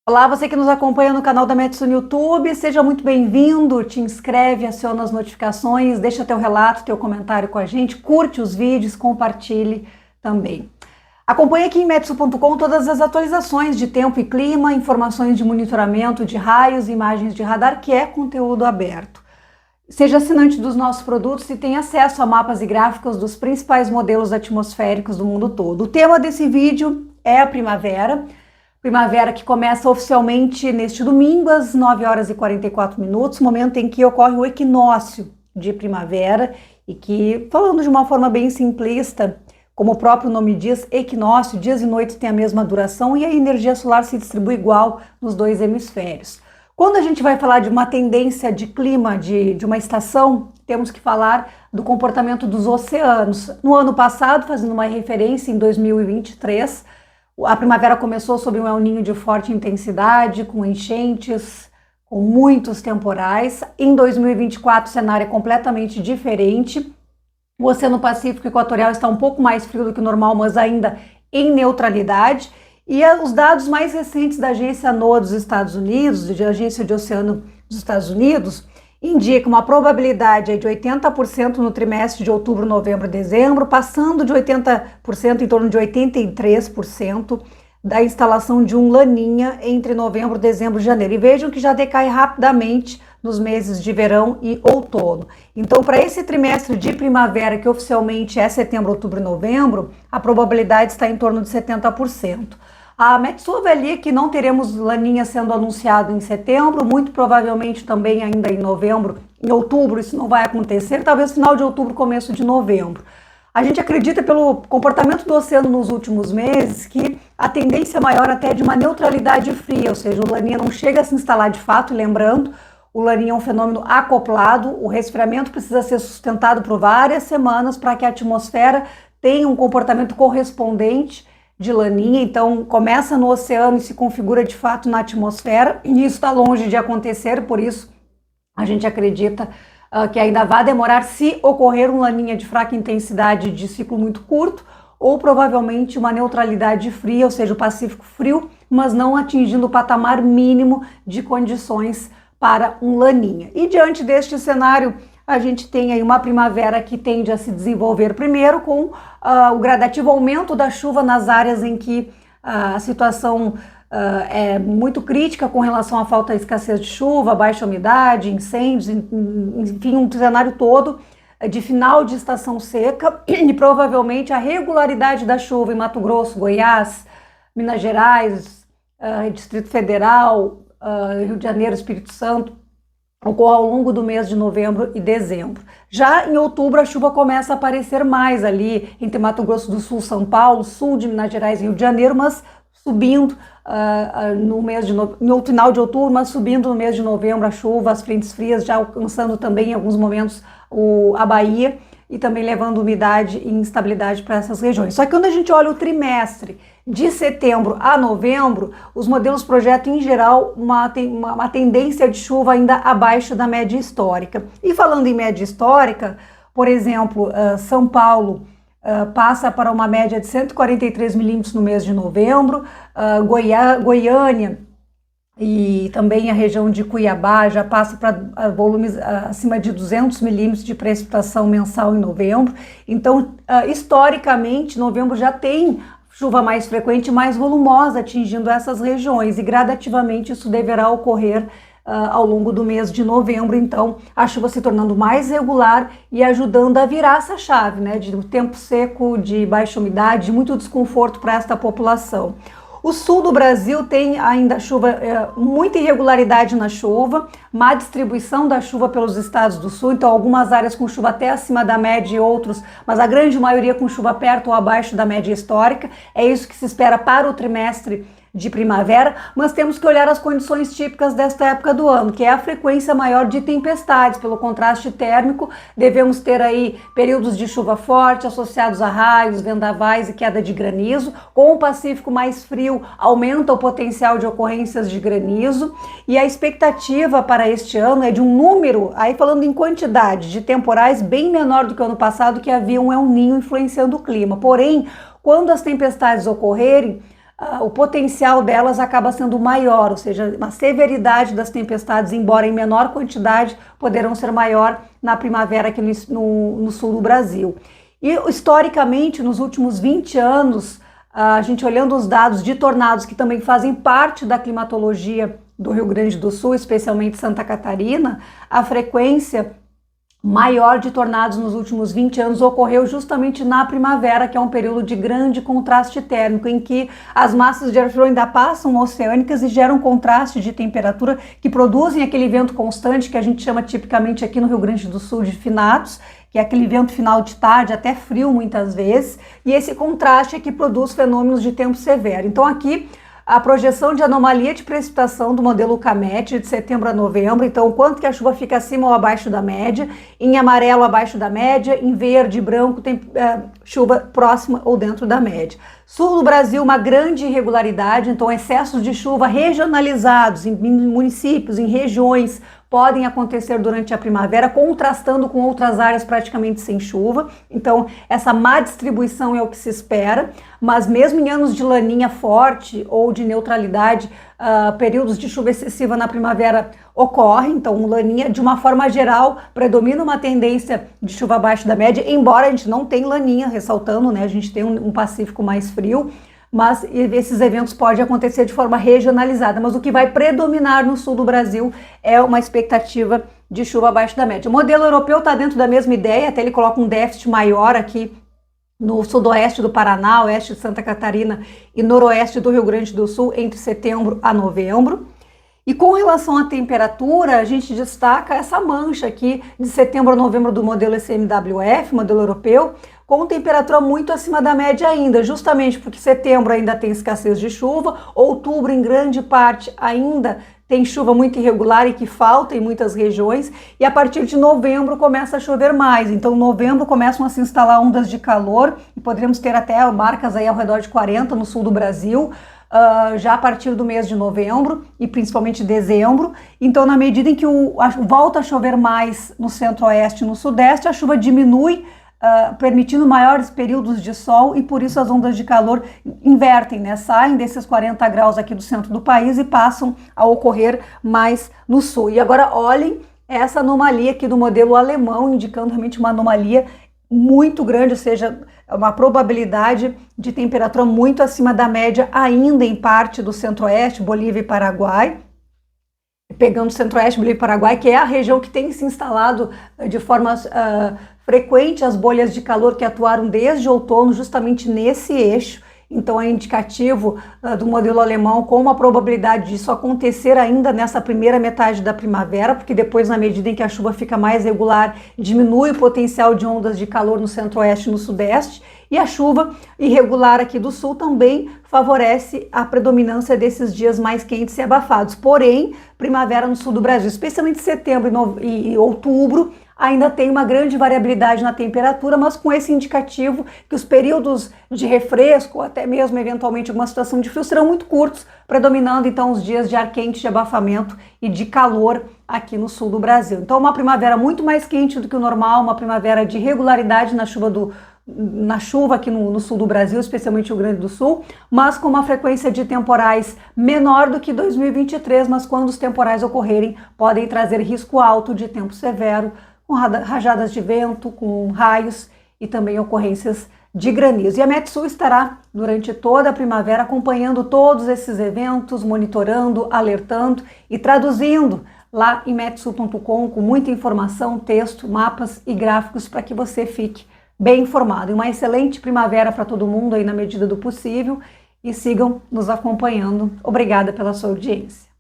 Olá, você que nos acompanha no canal da Metsu no YouTube, seja muito bem-vindo, te inscreve, aciona as notificações, deixa teu relato, teu comentário com a gente, curte os vídeos, compartilhe também. Acompanhe aqui em metsu.com todas as atualizações de tempo e clima, informações de monitoramento de raios, imagens de radar, que é conteúdo aberto. Seja assinante dos nossos produtos e tenha acesso a mapas e gráficos dos principais modelos atmosféricos do mundo todo. O tema desse vídeo é a primavera. Primavera que começa oficialmente neste domingo, às 9 horas e 44 minutos, momento em que ocorre o equinócio de primavera e que, falando de uma forma bem simplista, como o próprio nome diz, equinócio, dias e noites têm a mesma duração e a energia solar se distribui igual nos dois hemisférios. Quando a gente vai falar de uma tendência de clima, de uma estação, temos que falar do comportamento dos oceanos. No ano passado, fazendo uma referência, em 2023, a primavera começou sob um El Niño de forte intensidade, com enchentes, com muitos temporais. Em 2024, o cenário é completamente diferente. O Oceano Pacífico Equatorial está um pouco mais frio do que o normal, mas ainda em neutralidade. E os dados mais recentes da agência NOAA dos Estados Unidos, da Agência de Oceano dos Estados Unidos, indica uma probabilidade de 80% no trimestre de outubro, novembro e dezembro, passando de 80% em torno de 83% da instalação de um laninha entre novembro, dezembro e janeiro. E vejam que já decai rapidamente nos meses de verão e outono. Então, para esse trimestre de primavera, que oficialmente é setembro, outubro e novembro, a probabilidade está em torno de 70%. A Metsu avalia que não teremos laninha sendo anunciado em setembro, muito provavelmente também ainda em novembro, em outubro isso não vai acontecer, talvez final de outubro, começo de novembro. A gente acredita pelo comportamento do oceano nos últimos meses que a tendência maior até é de uma neutralidade fria, ou seja, o laninha não chega a se instalar de fato, lembrando, o laninha é um fenômeno acoplado, o resfriamento precisa ser sustentado por várias semanas para que a atmosfera tenha um comportamento correspondente de laninha, então começa no oceano e se configura de fato na atmosfera, e isso está longe de acontecer, por isso a gente acredita que ainda vai demorar, se ocorrer um laninha de fraca intensidade de ciclo muito curto, ou provavelmente uma neutralidade fria, ou seja, o Pacífico frio, mas não atingindo o patamar mínimo de condições para um laninha. E diante deste cenário, a gente tem aí uma primavera que tende a se desenvolver primeiro com o gradativo aumento da chuva nas áreas em que a situação é muito crítica com relação à falta e escassez de chuva, baixa umidade, incêndios, enfim, um cenário todo de final de estação seca e provavelmente a regularidade da chuva em Mato Grosso, Goiás, Minas Gerais, Distrito Federal, Rio de Janeiro, Espírito Santo, ocorre ao longo do mês de novembro e dezembro. Já em outubro a chuva começa a aparecer mais ali entre Mato Grosso do Sul, São Paulo, sul de Minas Gerais e Rio de Janeiro, mas subindo no final de outubro, mas subindo no mês de novembro a chuva, as frentes frias já alcançando também em alguns momentos a Bahia e também levando umidade e instabilidade para essas regiões. Só que quando a gente olha o trimestre de setembro a novembro, os modelos projetam em geral uma tendência de chuva ainda abaixo da média histórica. E falando em média histórica, por exemplo, São Paulo passa para uma média de 143 milímetros no mês de novembro, Goiânia e também a região de Cuiabá já passa para volumes acima de 200 milímetros de precipitação mensal em novembro. Então, historicamente, novembro já tem chuva mais frequente e mais volumosa atingindo essas regiões e gradativamente isso deverá ocorrer ao longo do mês de novembro. Então, a chuva se tornando mais regular e ajudando a virar essa chave, né, de tempo seco, de baixa umidade, de muito desconforto para esta população. O sul do Brasil tem ainda chuva, muita irregularidade na chuva, má distribuição da chuva pelos estados do sul, então algumas áreas com chuva até acima da média e outros, mas a grande maioria com chuva perto ou abaixo da média histórica. É isso que se espera para o trimestre de primavera, mas temos que olhar as condições típicas desta época do ano, que é a frequência maior de tempestades. Pelo contraste térmico, devemos ter aí períodos de chuva forte associados a raios, vendavais e queda de granizo. Com o Pacífico mais frio, aumenta o potencial de ocorrências de granizo e a expectativa para este ano é de um número, aí falando em quantidade, de temporais bem menor do que o ano passado, que havia um El Niño influenciando o clima. Porém, quando as tempestades ocorrerem, o potencial delas acaba sendo maior, ou seja, a severidade das tempestades, embora em menor quantidade, poderão ser maior na primavera aqui no sul do Brasil. E historicamente, nos últimos 20 anos, a gente olhando os dados de tornados que também fazem parte da climatologia do Rio Grande do Sul, especialmente Santa Catarina, a frequência maior de tornados nos últimos 20 anos ocorreu justamente na primavera, que é um período de grande contraste térmico, em que as massas de ar frio ainda passam oceânicas e geram contraste de temperatura que produzem aquele vento constante que a gente chama tipicamente aqui no Rio Grande do Sul de finados, que é aquele vento final de tarde, até frio muitas vezes, e esse contraste é que produz fenômenos de tempo severo. Então aqui a projeção de anomalia de precipitação do modelo UCAMET de setembro a novembro, então o quanto que a chuva fica acima ou abaixo da média, em amarelo abaixo da média, em verde e branco tem chuva próxima ou dentro da média. Sul do Brasil, uma grande irregularidade, então excessos de chuva regionalizados em municípios, em regiões, podem acontecer durante a primavera, contrastando com outras áreas praticamente sem chuva. Então, essa má distribuição é o que se espera, mas mesmo em anos de laninha forte ou de neutralidade, períodos de chuva excessiva na primavera ocorrem. Então, laninha, de uma forma geral, predomina uma tendência de chuva abaixo da média, embora a gente não tenha laninha, ressaltando, né? A gente tem um Pacífico mais frio, mas esses eventos podem acontecer de forma regionalizada, mas o que vai predominar no sul do Brasil é uma expectativa de chuva abaixo da média. O modelo europeu está dentro da mesma ideia, até ele coloca um déficit maior aqui no sudoeste do Paraná, oeste de Santa Catarina e noroeste do Rio Grande do Sul, entre setembro a novembro. E com relação à temperatura, a gente destaca essa mancha aqui de setembro a novembro do modelo ECMWF, modelo europeu, com temperatura muito acima da média ainda, justamente porque setembro ainda tem escassez de chuva, outubro em grande parte ainda tem chuva muito irregular e que falta em muitas regiões, e a partir de novembro começa a chover mais. Então, em novembro começam a se instalar ondas de calor, e poderíamos ter até marcas aí ao redor de 40 no sul do Brasil, já a partir do mês de novembro e principalmente dezembro. Então, na medida em que volta a chover mais no centro-oeste e no sudeste, a chuva diminui, permitindo maiores períodos de sol, e por isso as ondas de calor invertem, né? Saem desses 40 graus aqui do centro do país e passam a ocorrer mais no sul. E agora olhem essa anomalia aqui do modelo alemão, indicando realmente uma anomalia muito grande, ou seja, uma probabilidade de temperatura muito acima da média ainda em parte do centro-oeste, Bolívia e Paraguai. Pegando o centro-oeste, Bolívia e Paraguai, que é a região que tem se instalado de forma frequente as bolhas de calor que atuaram desde outono justamente nesse eixo. Então é indicativo do modelo alemão com uma probabilidade disso acontecer ainda nessa primeira metade da primavera, porque depois, na medida em que a chuva fica mais regular, diminui o potencial de ondas de calor no centro-oeste e no sudeste, e a chuva irregular aqui do sul também favorece a predominância desses dias mais quentes e abafados. Porém, primavera no sul do Brasil, especialmente setembro e outubro, ainda tem uma grande variabilidade na temperatura, mas com esse indicativo que os períodos de refresco, ou até mesmo eventualmente alguma situação de frio, serão muito curtos, predominando então os dias de ar quente, de abafamento e de calor aqui no sul do Brasil. Então uma primavera muito mais quente do que o normal, uma primavera de regularidade na chuva aqui no sul do Brasil, especialmente o Rio Grande do Sul, mas com uma frequência de temporais menor do que 2023, mas quando os temporais ocorrerem, podem trazer risco alto de tempo severo, com rajadas de vento, com raios e também ocorrências de granizo. E a Metsul estará durante toda a primavera acompanhando todos esses eventos, monitorando, alertando e traduzindo lá em metsul.com com muita informação, texto, mapas e gráficos para que você fique bem informado. E uma excelente primavera para todo mundo aí na medida do possível, e sigam nos acompanhando. Obrigada pela sua audiência.